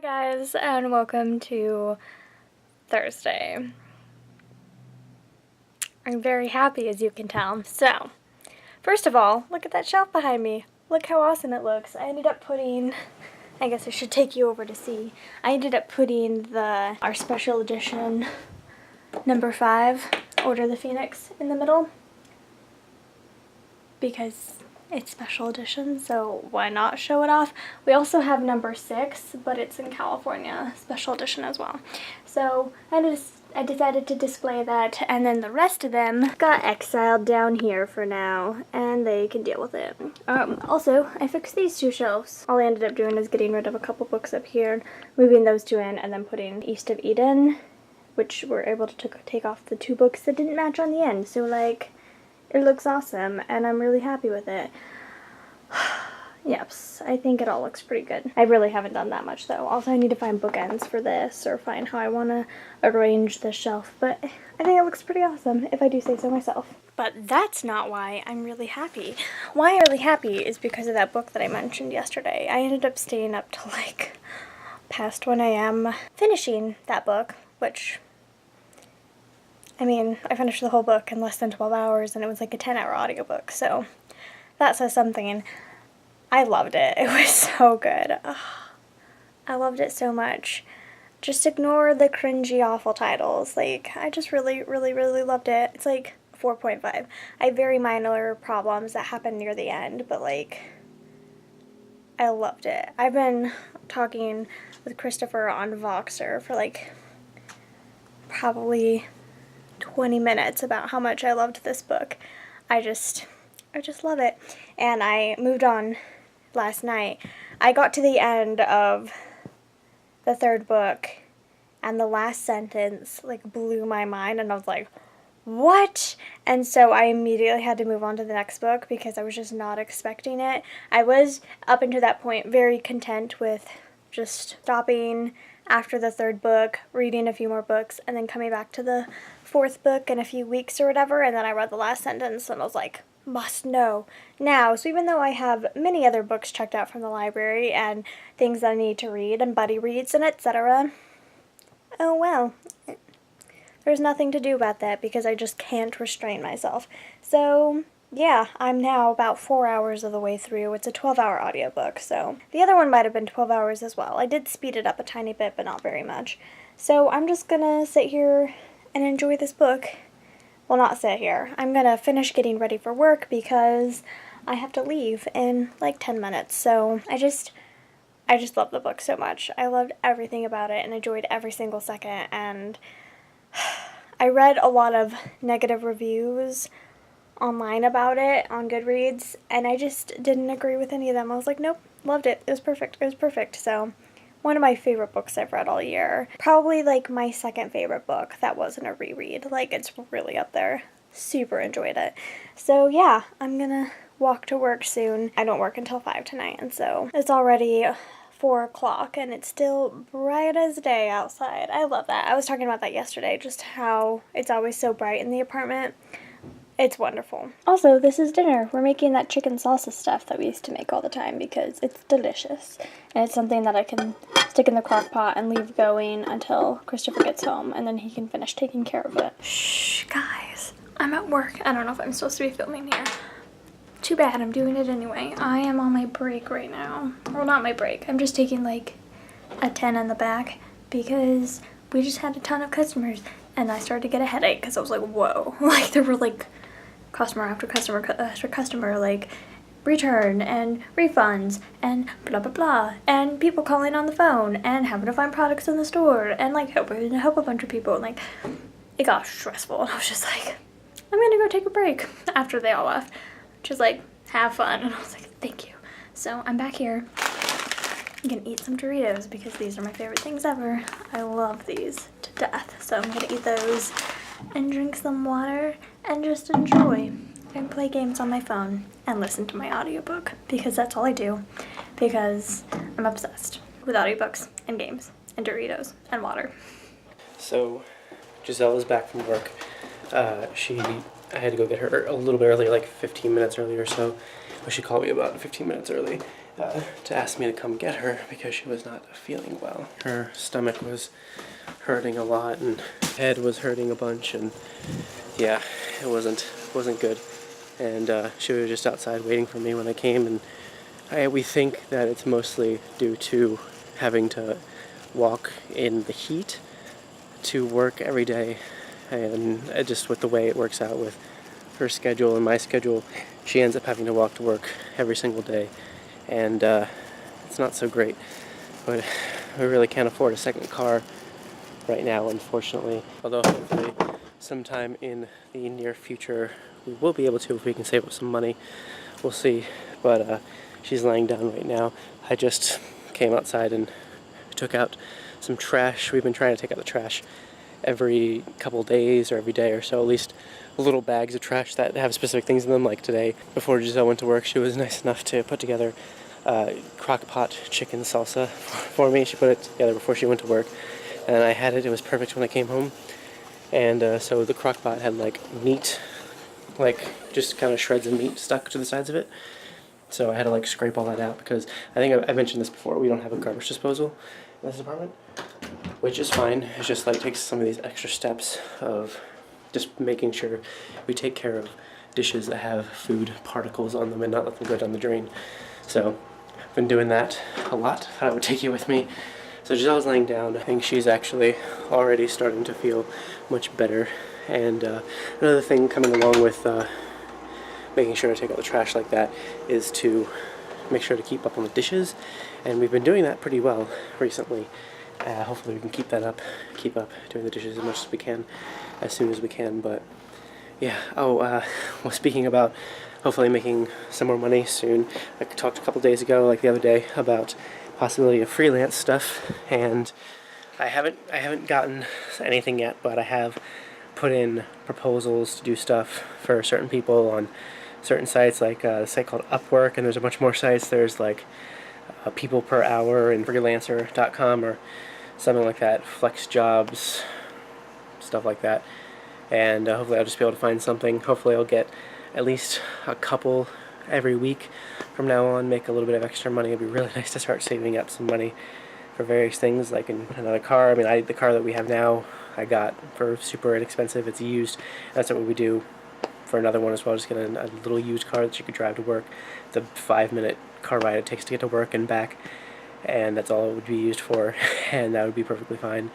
guys, and welcome to Thursday. I'm very happy, as you can tell. So, first of all, look at that shelf behind me. Look how awesome it looks. I ended up putting, I guess I should take you over to see. I ended up putting our special edition number 5, Order of the Phoenix, in the middle. Because it's special edition, so why not show it off? We also have number 6, but it's in California, special edition as well. So I decided to display that, and then the rest of them got exiled down here for now, and they can deal with it. Also, I fixed these 2 shelves. All I ended up doing is getting rid of a couple books up here, moving those 2 in, and then putting East of Eden, which we're able to take off the 2 books that didn't match on the end. So, like, it looks awesome, and I'm really happy with it. Yes, I think it all looks pretty good. I really haven't done that much, though. Also, I need to find bookends for this, or find how I want to arrange the shelf, but I think it looks pretty awesome, if I do say so myself. But that's not why I'm really happy. Why I'm really happy is because of that book that I mentioned yesterday. I ended up staying up till, like, past 1 a.m. finishing that book, which, I mean, I finished the whole book in less than 12 hours, and it was like a 10-hour audiobook, so that says something. I loved it. It was so good. Oh, I loved it so much. Just ignore the cringy, awful titles. Like, I just really, really, really loved it. It's like 4.5. I have very minor problems that happen near the end, but, like, I loved it. I've been talking with Christopher on Voxer for, like, probably 20 minutes about how much I loved this book. I just love it. And I moved on last night. I got to the end of the 3rd book, and the last sentence, like, blew my mind, and I was like, what? And so I immediately had to move on to the next book because I was just not expecting it. I was, up until that point, very content with just stopping after the 3rd book, reading a few more books, and then coming back to the 4th book in a few weeks or whatever, and then I read the last sentence, and I was like, must know now. So even though I have many other books checked out from the library and things that I need to read and buddy reads and etc., oh well, there's nothing to do about that because I just can't restrain myself. So yeah, I'm now about 4 hours of the way through. It's a 12-hour audiobook, so the other one might have been 12 hours as well. I did speed it up a tiny bit, but not very much. So I'm just gonna sit here and enjoy this book. Well, not sit here. I'm gonna finish getting ready for work because I have to leave in like 10 minutes. So I just love the book so much. I loved everything about it and enjoyed every single second. And I read a lot of negative reviews online about it on Goodreads, and I just didn't agree with any of them. I was like, nope, loved it. It was perfect. It was perfect. So one of my favorite books I've read all year. Probably, like, my 2nd favorite book that wasn't a reread. Like, it's really up there. Super enjoyed it. So, yeah, I'm gonna walk to work soon. I don't work until 5 tonight, and so it's already 4 o'clock, and it's still bright as day outside. I love that. I was talking about that yesterday, just how it's always so bright in the apartment. It's wonderful. Also, this is dinner. We're making that chicken salsa stuff that we used to make all the time because it's delicious. And it's something that I can stick in the crock pot and leave going until Christopher gets home, and then he can finish taking care of it. Shh, guys. I'm at work. I don't know if I'm supposed to be filming here. Too bad, I'm doing it anyway. I am on my break right now. Well, not my break. I'm just taking, like, a 10 in the back because we just had a ton of customers, and I started to get a headache because I was like, whoa. Like, there were, like, customer after customer after customer, like, return and refunds and blah blah blah, and people calling on the phone and having to find products in the store and, like, helping to help a bunch of people, and, like, it got stressful, and I was just like, I'm gonna go take a break after they all left, which is like, have fun. And I was like, thank you. So I'm back here. I'm gonna eat some Doritos because these are my favorite things ever. I love these to death, so I'm gonna eat those and drink some water and just enjoy and play games on my phone and listen to my audiobook because that's all I do, because I'm obsessed with audiobooks and games and Doritos and water. So Giselle is back from work. I had to go get her a little bit early, like 15 minutes early or so, but she called me about 15 minutes early. to ask me to come get her because she was not feeling well. Her stomach was hurting a lot and head was hurting a bunch, and yeah, it wasn't good. And she was just outside waiting for me when I came, and we think that it's mostly due to having to walk in the heat to work every day, and just with the way it works out with her schedule and my schedule, she ends up having to walk to work every single day, and it's not so great. But we really can't afford a second car right now, unfortunately. Although hopefully sometime in the near future we will be able to, if we can save up some money. We'll see. But she's laying down right now. I just came outside and took out some trash. We've been trying to take out the trash every couple days or every day or so, at least little bags of trash that have specific things in them. Like today, before Giselle went to work, she was nice enough to put together crock pot chicken salsa for me. She put it together before she went to work, and I had it. It was perfect when I came home. And so the crock pot had like meat, like just kind of shreds of meat stuck to the sides of it. So I had to like scrape all that out because I think I mentioned this before. We don't have a garbage disposal in this apartment, which is fine. It's just like takes some of these extra steps of just making sure we take care of dishes that have food particles on them and not let them go down the drain. So I've been doing that a lot. I would take you with me. So Giselle's laying down. I think she's actually already starting to feel much better. And another thing coming along with making sure to take out the trash like that is to make sure to keep up on the dishes. And we've been doing that pretty well recently. Hopefully we can keep doing the dishes as much as we can, as soon as we can. But yeah, well, speaking about hopefully making some more money soon, I talked a couple days ago, like the other day, about possibility of freelance stuff, and I haven't gotten anything yet, but I have put in proposals to do stuff for certain people on certain sites, like a site called Upwork, and there's a bunch more sites. There's like People Per Hour and Freelancer.com or something like that, Flex Jobs, stuff like that. And hopefully I'll just be able to find something. Hopefully I'll get at least a couple every week from now on, make a little bit of extra money. It'd be really nice to start saving up some money for various things, like another car. I mean, the car that we have now, I got for super inexpensive. It's used. That's what we do for another one as well. Just get a little used car that you could drive to work. It's a 5-minute car ride it takes to get to work and back, and that's all it would be used for, and that would be perfectly fine.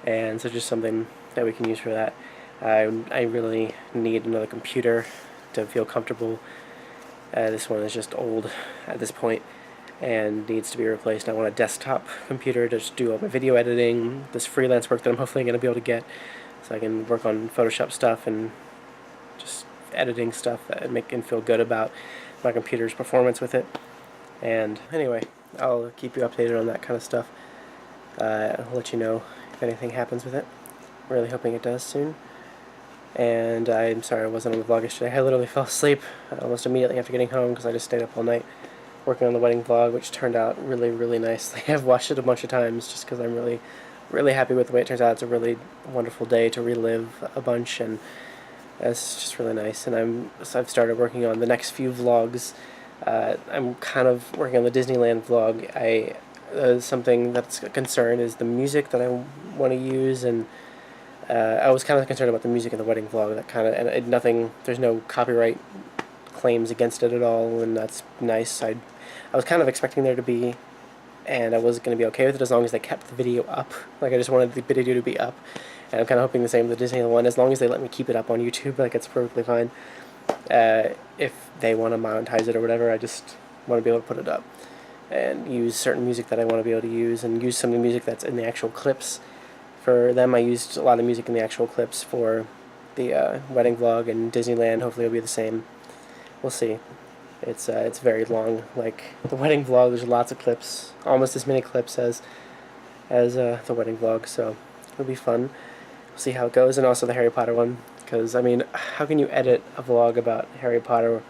And so just something that we can use for that. I really need another computer to feel comfortable. This one is just old at this point and needs to be replaced. I want a desktop computer to just do all my video editing, this freelance work that I'm hopefully going to be able to get, so I can work on Photoshop stuff and just editing stuff that make and feel good about my computer's performance with it. And anyway, I'll keep you updated on that kind of stuff. I'll let you know if anything happens with it. I'm really hoping it does soon. And I'm sorry I wasn't on the vlog yesterday. I literally fell asleep almost immediately after getting home because I just stayed up all night working on the wedding vlog, which turned out really, really nicely. I've watched it a bunch of times just because I'm really, really happy with the way it turns out. It's a really wonderful day to relive a bunch, and it's just really nice. And I've started working on the next few vlogs. I'm kind of working on the Disneyland vlog. Something that's a concern is the music that I want to use, and I was kind of concerned about the music in the wedding vlog. That kind of, and nothing. There's no copyright claims against it at all, and that's nice. I was kind of expecting there to be, and I was going to be okay with it as long as they kept the video up. Like, I just wanted the video to be up, and I'm kind of hoping the same with the Disneyland one. As long as they let me keep it up on YouTube, like, it's perfectly fine. If they want to monetize it or whatever, I just want to be able to put it up and use certain music that I want to be able to use, and use some of the music that's in the actual clips. For them, I used a lot of music in the actual clips for the wedding vlog, and Disneyland hopefully will be the same. We'll see. It's very long. Like the wedding vlog, there's lots of clips, almost as many clips as the wedding vlog, so it'll be fun. We'll see how it goes, and also the Harry Potter one, because I mean, how can you edit a vlog about Harry Potter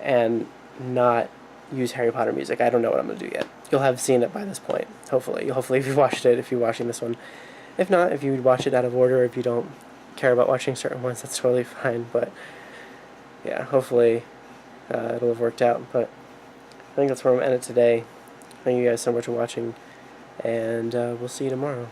and not use Harry Potter music? I don't know what I'm gonna do yet. You'll have seen it by this point, hopefully. Hopefully, if you watched it, if you're watching this one. If not, if you watch it out of order, if you don't care about watching certain ones, that's totally fine. But yeah, hopefully it'll have worked out. But I think that's where I'm at it today. Thank you guys so much for watching, and we'll see you tomorrow.